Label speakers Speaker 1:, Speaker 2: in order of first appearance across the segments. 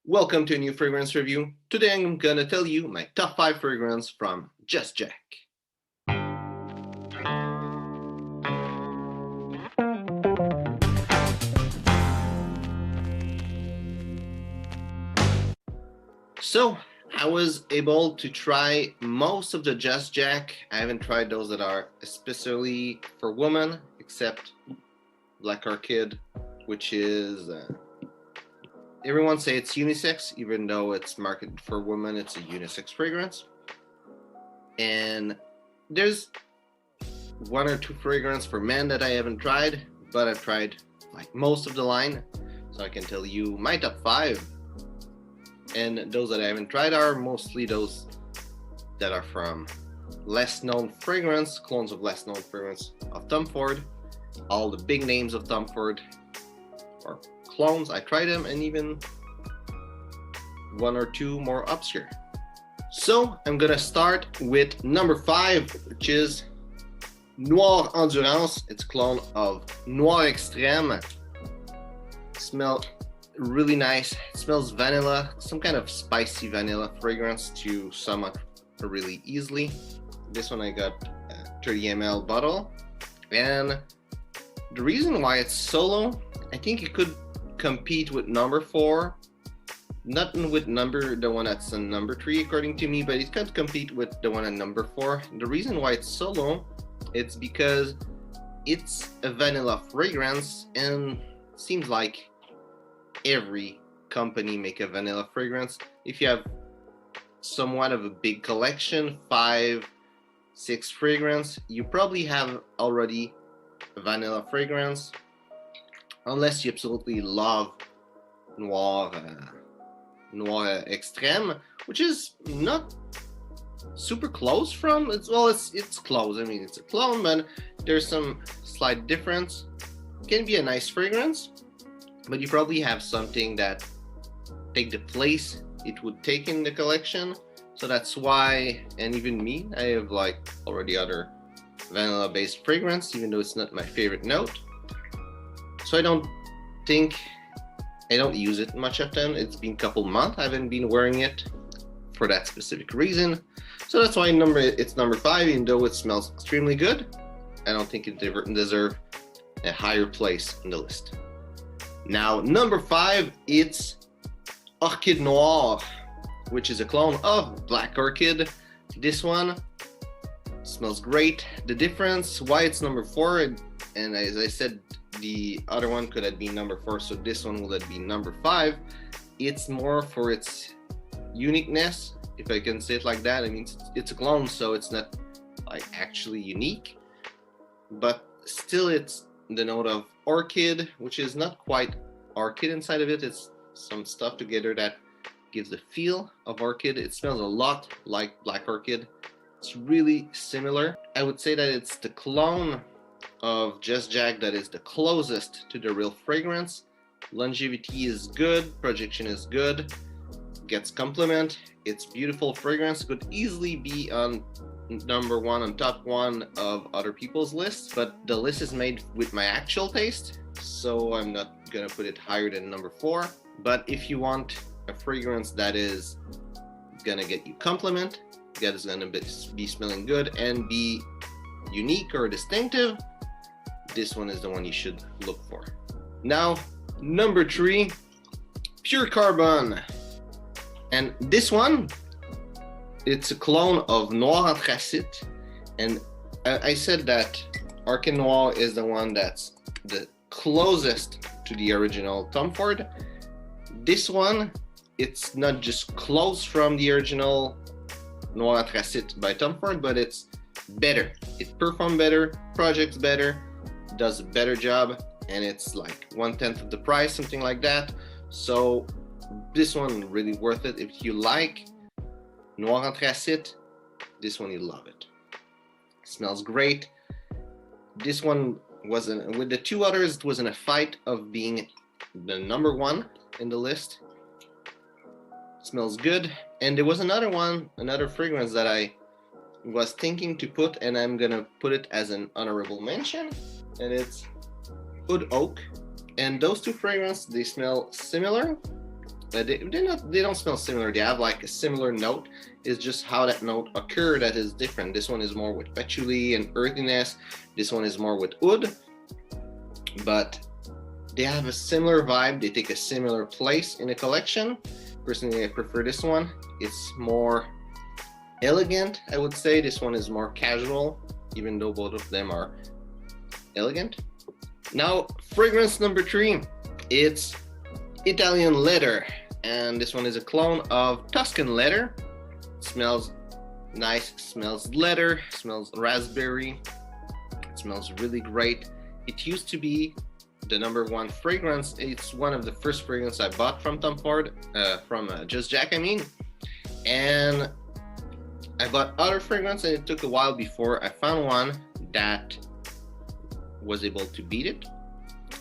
Speaker 1: Welcome to a new fragrance review. Today I'm gonna tell you my top 5 fragrance from Just Jack. So I was able to try most of the Just Jack. I haven't tried those that are especially for women, except Black Orchid, which is everyone say it's unisex, even though it's marketed for women. It's a unisex fragrance. And there's one or two fragrance for men that I haven't tried, but I've tried like most of the line, so I can tell you my top 5. And those that I haven't tried are mostly those that are from less known fragrance, clones of less known fragrance of Tom Ford. All the big names of Tom Ford or clones, I tried them, and even one or two more obscure. So I'm gonna start with number 5, which is Noir Endurance. It's a clone of Noir Extreme. Smell really nice. It smells vanilla, some kind of spicy vanilla fragrance to sum up really easily. This one I got a 30 ml bottle, and the reason why it's so low, I think it could compete with number 4, not with the one that's in number 3 according to me, but it could compete with the one at number 4. The reason why it's so low, it's because it's a vanilla fragrance, and it seems like every company make a vanilla fragrance. If you have somewhat of a big collection, 5-6 fragrance, you probably have already a vanilla fragrance, unless you absolutely love Noir Extreme, which is not super close from it's close. I mean, it's a clone, but there's some slight difference. It can be a nice fragrance, but you probably have something that take the place it would take in the collection. So that's why, and even me, I have like already other vanilla based fragrance, even though it's not my favorite note. So I don't use it much often. It's been a couple months I haven't been wearing it for that specific reason. So that's why it's number 5, even though it smells extremely good. I don't think it deserves a higher place in the list. Now, number 5, it's Orchid Noir, which is a clone of Black Orchid. This one smells great. The difference, why it's number 4, and as I said, the other one could have been number 4, so this one will have been number 5. It's more for its uniqueness, if I can say it like that. I mean, it's a clone, so it's not like actually unique, but still it's the note of orchid, which is not quite orchid inside of it. It's some stuff together that gives the feel of orchid. It smells a lot like Black Orchid. It's really similar. I would say that it's the clone of Just Jack that is the closest to the real fragrance. Longevity is good, projection is good, gets compliment. It's beautiful fragrance, could easily be on number 1 on top 1 of other people's lists, but the list is made with my actual taste, so I'm not gonna put it higher than number 4. But if you want a fragrance that is gonna get you compliment, that is gonna be smelling good and be unique or distinctive, this one is the one you should look for. Now, number 3, Pure Carbon. And this one, it's a clone of Noir Endurance. And I said that Orchid Noir is the one that's the closest to the original Tom Ford. This one, it's not just close from the original Noir Endurance by Tom Ford, but it's better. It performs better, projects better, does a better job, and it's like 1/10 of the price, something like that. So this one really worth it. If you like Noir Endurance, this one you love it. Smells great. This one wasn't, with the two others, it was in a fight of being the number 1 in the list. Smells good. And there was another fragrance that I was thinking to put, and I'm gonna put it as an honorable mention, and it's Oud Oak. And those two fragrances, they smell similar, They don't smell similar. They have like a similar note. It's just how that note occur that is different. This one is more with patchouli and earthiness. This one is more with oud, but they have a similar vibe. They take a similar place in the collection. Personally, I prefer this one. It's more elegant, I would say. This one is more casual, even though both of them are elegant. Now, fragrance number 3, it's Italian leather, and this one is a clone of Tuscan leather. It smells nice, smells leather, smells raspberry. It smells really great. It used to be the #1 fragrance. It's one of the first fragrances I bought from Tom Ford, from Just Jack, I mean. And I bought other fragrance, and it took a while before I found one that was able to beat it.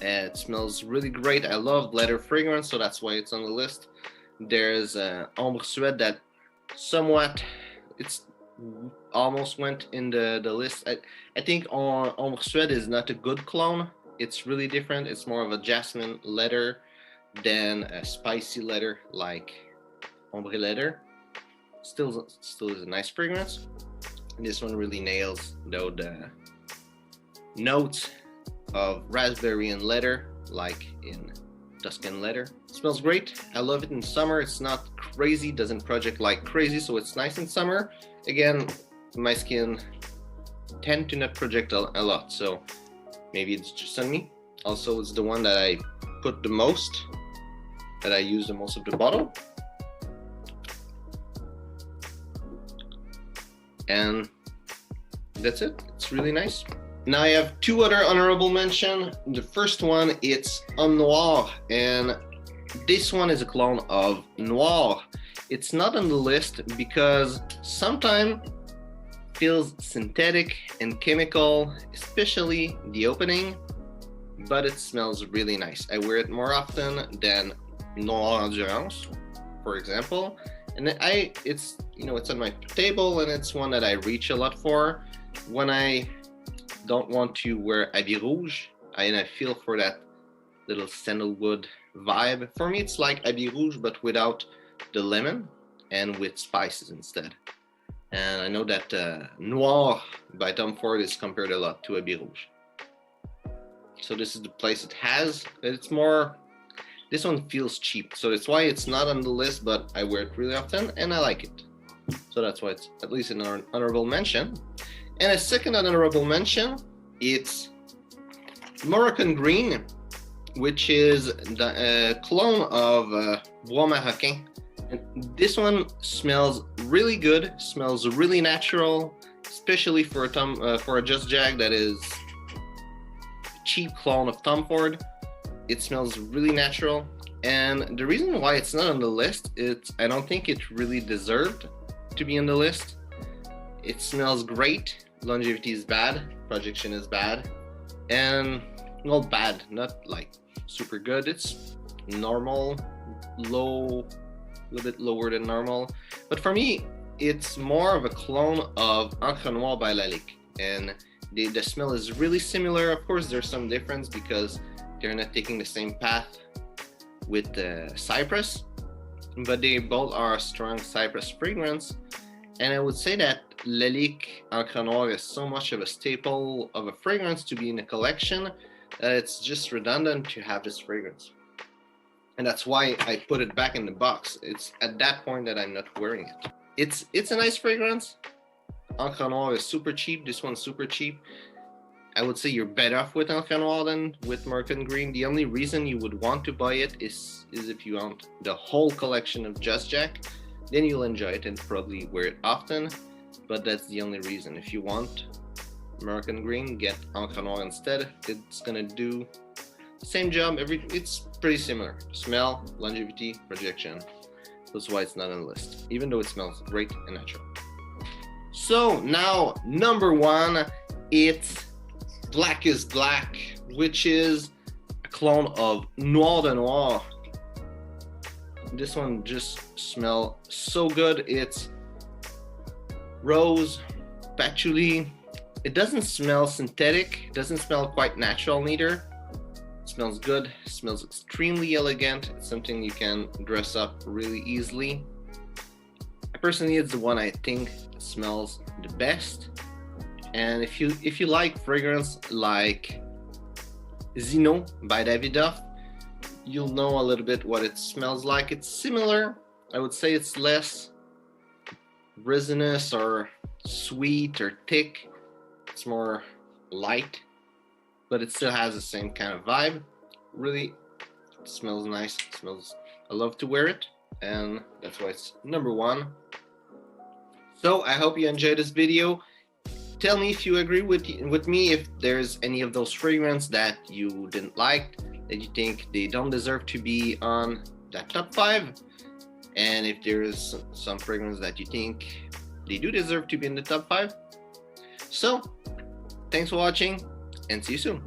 Speaker 1: It smells really great. I love leather fragrance, so that's why it's on the list. There's Ombre Suede that somewhat, it's almost went in the list. I think Ombre Suede is not a good clone. It's really different. It's more of a jasmine leather than a spicy leather like Ombre leather. Still is a nice fragrance. This one really nails though the notes of raspberry and leather like in Tuscan leather. It smells great. I love it in summer. It's not crazy, doesn't project like crazy, so it's nice in summer. Again, my skin tend to not project a lot, so maybe it's just on me. Also, it's the one that I put the most, that I use the most of the bottle. And that's it. It's really nice. Now I have 2 other honorable mention. The first one, it's Orchid Noir, and this one is a clone of Noir. It's not on the list because sometimes feels synthetic and chemical, especially the opening, but it smells really nice. I wear it more often than Noir Endurance, for example, and it's on my table, and it's one that I reach a lot for when I don't want to wear Habit Rouge, and I feel for that little sandalwood vibe. For me, it's like Habit Rouge, but without the lemon and with spices instead. And I know that Noir by Tom Ford is compared a lot to Habit Rouge. So this is the place it has. It's more, this one feels cheap, so that's why it's not on the list, but I wear it really often and I like it. So that's why it's at least an honorable mention. And a second honorable mention, it's Moroccan Green, which is the clone of Bois Marocain. And this one smells really good, smells really natural, especially for a Just Jack that is a cheap clone of Tom Ford. It smells really natural, and the reason why it's not on the list, I don't think it really deserved to be on the list. It smells great. Longevity is bad, projection is bad, and well, bad, not like super good. It's normal, low, a little bit lower than normal. But for me, it's more of a clone of Orchid Noir by Lalique, and the smell is really similar. Of course, there's some difference because they're not taking the same path with the cypress, but they both are a strong cypress fragrance. And I would say that Lalique Orchid Noir is so much of a staple of a fragrance to be in a collection that it's just redundant to have this fragrance. And that's why I put it back in the box. It's at that point that I'm not wearing it. It's a nice fragrance. Orchid Noir is super cheap. This one's super cheap. I would say you're better off with Orchid Noir than with Moroccan Green. The only reason you would want to buy it is if you want the whole collection of Just Jack. Then you'll enjoy it and probably wear it often, but that's the only reason. If you want Moroccan Green, get Orchid Noir instead. It's gonna do the same job. It's pretty similar. Smell, longevity, projection. That's why it's not on the list, even though it smells great and natural. So now, #1, it's Black is Black, which is a clone of Noir de Noir. This one just smells so good. It's rose, patchouli. It doesn't smell synthetic. It doesn't smell quite natural neither. It smells good, smells extremely elegant. It's something you can dress up really easily. Personally, it's the one I think smells the best. And if you like fragrance like Zino by Davidoff, you'll know a little bit what it smells like. It's similar. I would say it's less resinous or sweet or thick. It's more light, but it still has the same kind of vibe. Really, it smells nice. It smells. I love to wear it, and that's why it's number one. So I hope you enjoyed this video. Tell me if you agree with me, if there's any of those fragrances that you didn't like, that you think they don't deserve to be on that top 5, and if there's some fragrance that you think they do deserve to be in the top 5. So thanks for watching, and see you soon.